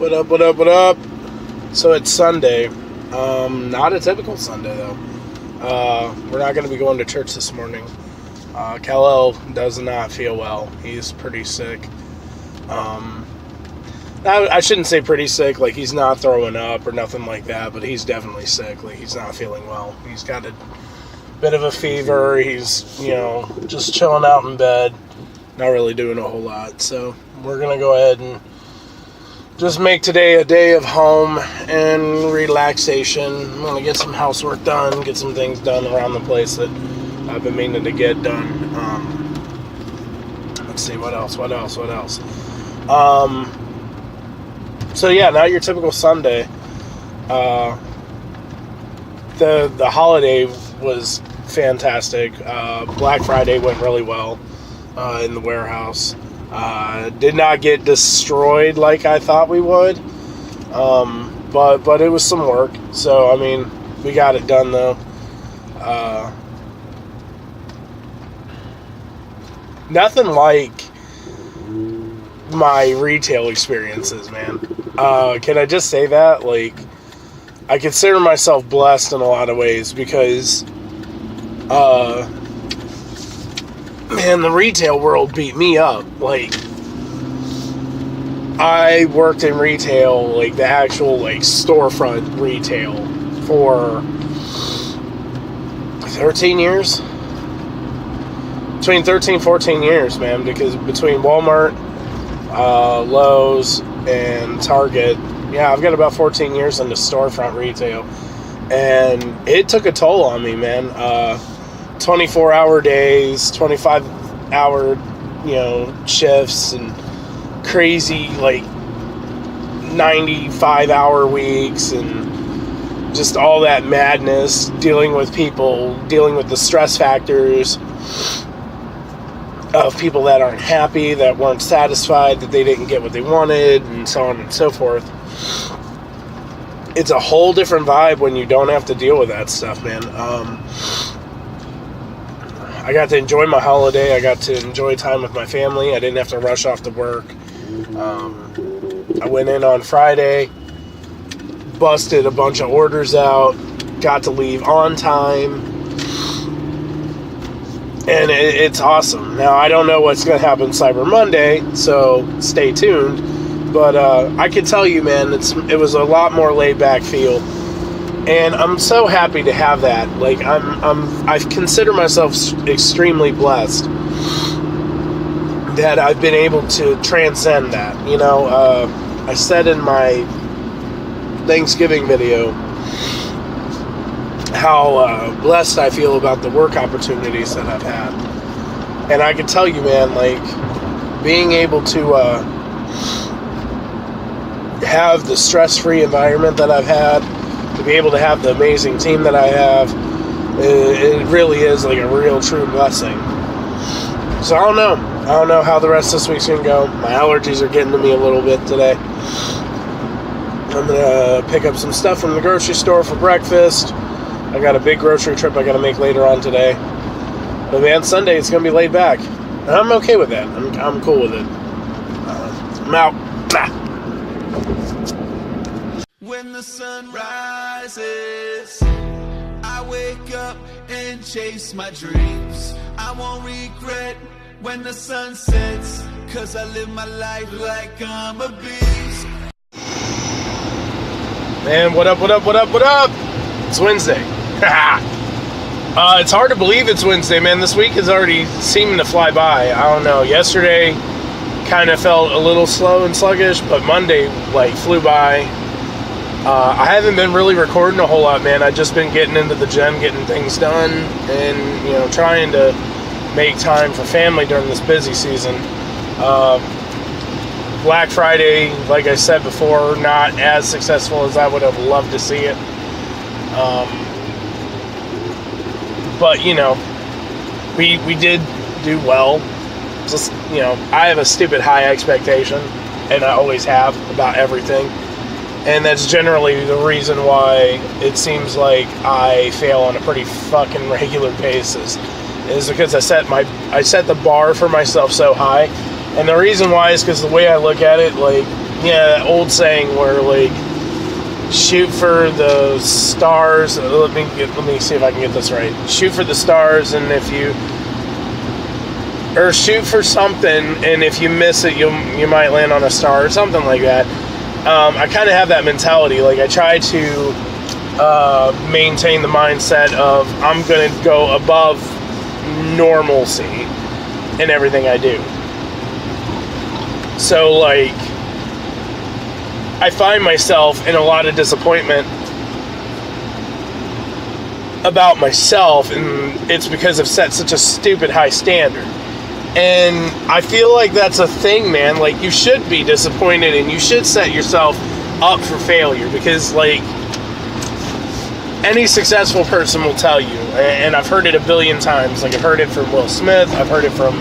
What up, what up, what up? So it's Sunday. Not a typical Sunday, though. We're not going to be going to church this morning. Kal-El does not feel well. He's pretty sick. I shouldn't say pretty sick, like he's not throwing up or nothing like that, but he's definitely sick. Like he's not feeling well. He's got a bit of a fever. He's, just chilling out in bed. Not really doing a whole lot. So we're going to go ahead and just make today a day of home and relaxation. I'm going to get some housework done, get some things done around the place that I've been meaning to get done. Let's see, what else? So yeah, not your typical Sunday. The holiday was fantastic. Black Friday went really well in the warehouse. Did not get destroyed like I thought we would, but it was some work. So I mean, we got it done though. Nothing like my retail experiences, man. Can I just say that? Like, I consider myself blessed in a lot of ways because, man, the retail world beat me up. Like, I worked in retail, like the actual like storefront retail for 13 years. Between 13 and 14 years, man, because between Walmart, Lowe's, and Target, yeah, I've got about 14 years into storefront retail, and it took a toll on me, man. 24-hour days, 25-hour, shifts, and crazy, like, 95-hour weeks, and just all that madness, dealing with people, dealing with the stress factors of people that aren't happy, that weren't satisfied, that they didn't get what they wanted, and so on and so forth. It's a whole different vibe when you don't have to deal with that stuff, man. I got to enjoy my holiday. I got to enjoy time with my family. I didn't have to rush off to work. I went in on Friday, busted a bunch of orders out, got to leave on time, and it's awesome. Now, I don't know what's going to happen Cyber Monday, so stay tuned. But I can tell you, man, it was a lot more laid-back feel. And I'm so happy to have that. Like, I consider myself extremely blessed that I've been able to transcend that. I said in my Thanksgiving video how blessed I feel about the work opportunities that I've had. And I can tell you, man, like, being able to have the stress-free environment that I've had, to be able to have the amazing team that I have, it really is like a real, true blessing. So I don't know how the rest of this week's gonna go. My allergies are getting to me a little bit today. I'm gonna pick up some stuff from the grocery store for breakfast. I got a big grocery trip I gotta make later on today. But man, Sunday it's gonna be laid back. And I'm okay with that. I'm cool with it. I'm out. Nah. When the sun rises, I wake up and chase my dreams. I won't regret when the sun sets, 'cause I live my life like I'm a beast. Man, what up? It's Wednesday. It's hard to believe it's Wednesday, man. This week is already seeming to fly by. I don't know. Yesterday kind of felt a little slow and sluggish, but Monday, like, flew by. I haven't been really recording a whole lot, man. I've just been getting into the gym, getting things done, and, trying to make time for family during this busy season. Black Friday, like I said before, not as successful as I would have loved to see it. But, we did do well. Just, I have a stupid high expectation, and I always have, about everything. And that's generally the reason why it seems like I fail on a pretty fucking regular basis, is because I set the bar for myself so high. And the reason why is because the way I look at it, like, Yeah, that old saying where, like, shoot for the stars. Let me see if I can get this right. Shoot for the stars, and or shoot for something, and if you miss it, you might land on a star, or something like that. I kind of have that mentality. Like, I try to maintain the mindset of I'm going to go above normalcy in everything I do. So, like, I find myself in a lot of disappointment about myself, and it's because I've set such a stupid high standard. And I feel like that's a thing, man. Like, you should be disappointed, and you should set yourself up for failure, because, like, any successful person will tell you, and I've heard it a billion times. Like, I've heard it from Will Smith, I've heard it from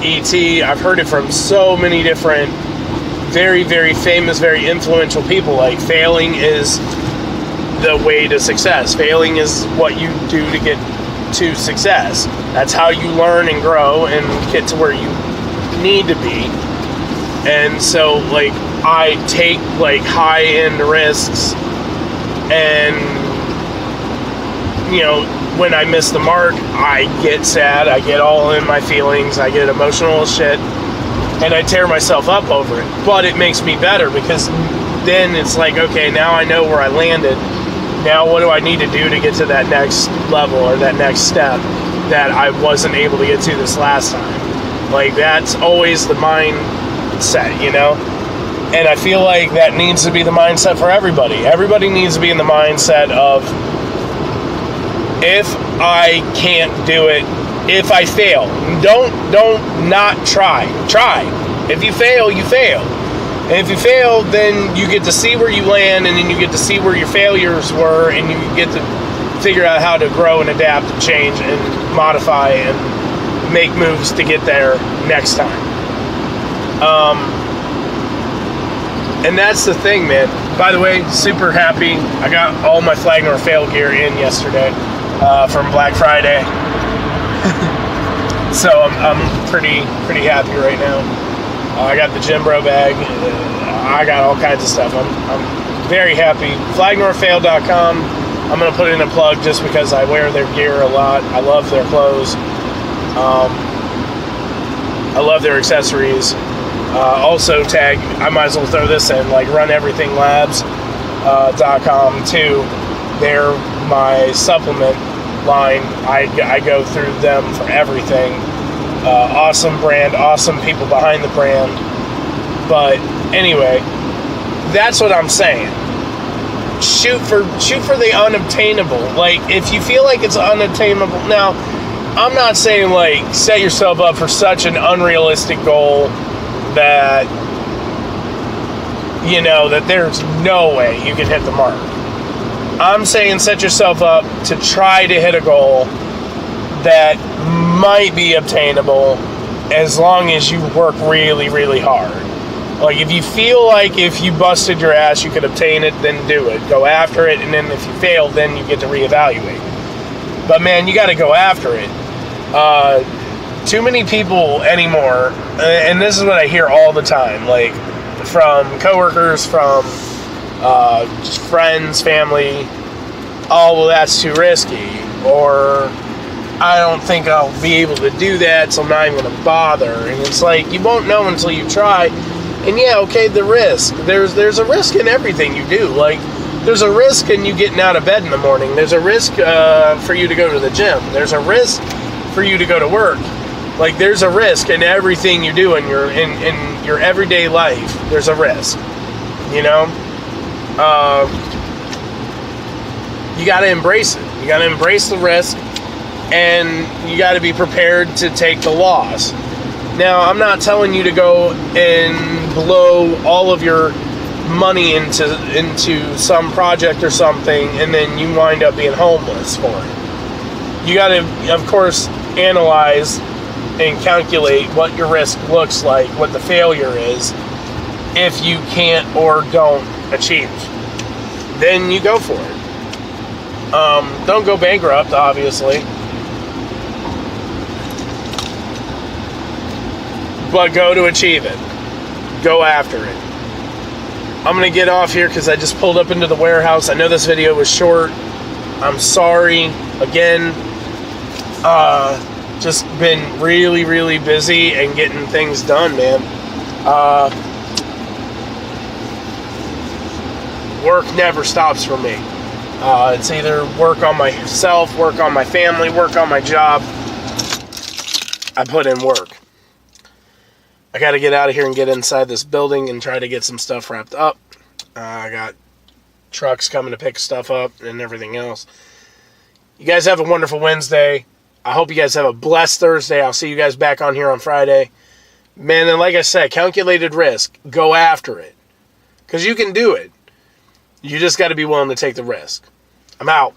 E.T., I've heard it from so many different very, very famous, very influential people. Like, failing is the way to success. Failing is what you do to get to success. That's how you learn and grow and get to where you need to be. And so, like, I take, like, high-end risks, and, you know, when I miss the mark, I get sad, I get all in my feelings, I get emotional as shit, and I tear myself up over it. But it makes me better, because then it's like, okay, now I know where I landed. Now what do I need to do to get to that next level, or that next step that I wasn't able to get to this last time? Like, that's always the mindset, you know? And I feel like that needs to be the mindset for everybody. Everybody needs to be in the mindset of, if I can't do it, if I fail, don't not try. Try. If you fail, you fail. And if you fail, then you get to see where you land, and then you get to see where your failures were, and you get to figure out how to grow and adapt and change and modify and make moves to get there next time. And that's the thing, man. By the way, super happy. I got all my Flag Nor Fail gear in yesterday from Black Friday. So I'm pretty happy right now. I got the Gym Bro bag. I got all kinds of stuff. I'm very happy. FlagNorFail.com. I'm going to put in a plug just because I wear their gear a lot. I love their clothes. I love their accessories. Also tag, I might as well throw this in, like RunEverythingLabs.com too. They're my supplement line. I go through them for everything. Awesome brand, awesome people behind the brand. But anyway, that's what I'm saying. Shoot for the unobtainable. Like, if you feel like it's unobtainable, now, I'm not saying, like, set yourself up for such an unrealistic goal that, you know, that there's no way you can hit the mark. I'm saying set yourself up to try to hit a goal that might be obtainable as long as you work really, really hard. Like, if you feel like if you busted your ass you could obtain it, then do it. Go after it, and then if you fail, then you get to reevaluate. But, man, you got to go after it. Too many people anymore, and this is what I hear all the time, like, from coworkers, from friends, family, oh, well, that's too risky, or I don't think I'll be able to do that, so I'm not even going to bother. And it's like, you won't know until you try. And yeah, okay, the risk. There's a risk in everything you do. Like, there's a risk in you getting out of bed in the morning. There's a risk for you to go to the gym. There's a risk for you to go to work. Like, there's a risk in everything you do in your everyday life. There's a risk, you know? You got to embrace it. You got to embrace the risk, and you got to be prepared to take the loss. Now, I'm not telling you to go and blow all of your money into some project or something, and then you wind up being homeless for it. You got to, of course, analyze and calculate what your risk looks like, what the failure is, if you can't or don't achieve. Then you go for it. Don't go bankrupt, obviously. But go to achieve it. Go after it. I'm going to get off here because I just pulled up into the warehouse. I know this video was short. I'm sorry. Again, just been really, really busy and getting things done, man. Work never stops for me. It's either work on myself, work on my family, work on my job. I put in work. I got to get out of here and get inside this building and try to get some stuff wrapped up. I got trucks coming to pick stuff up and everything else. You guys have a wonderful Wednesday. I hope you guys have a blessed Thursday. I'll see you guys back on here on Friday. Man, and like I said, calculated risk. Go after it. Because you can do it. You just got to be willing to take the risk. I'm out.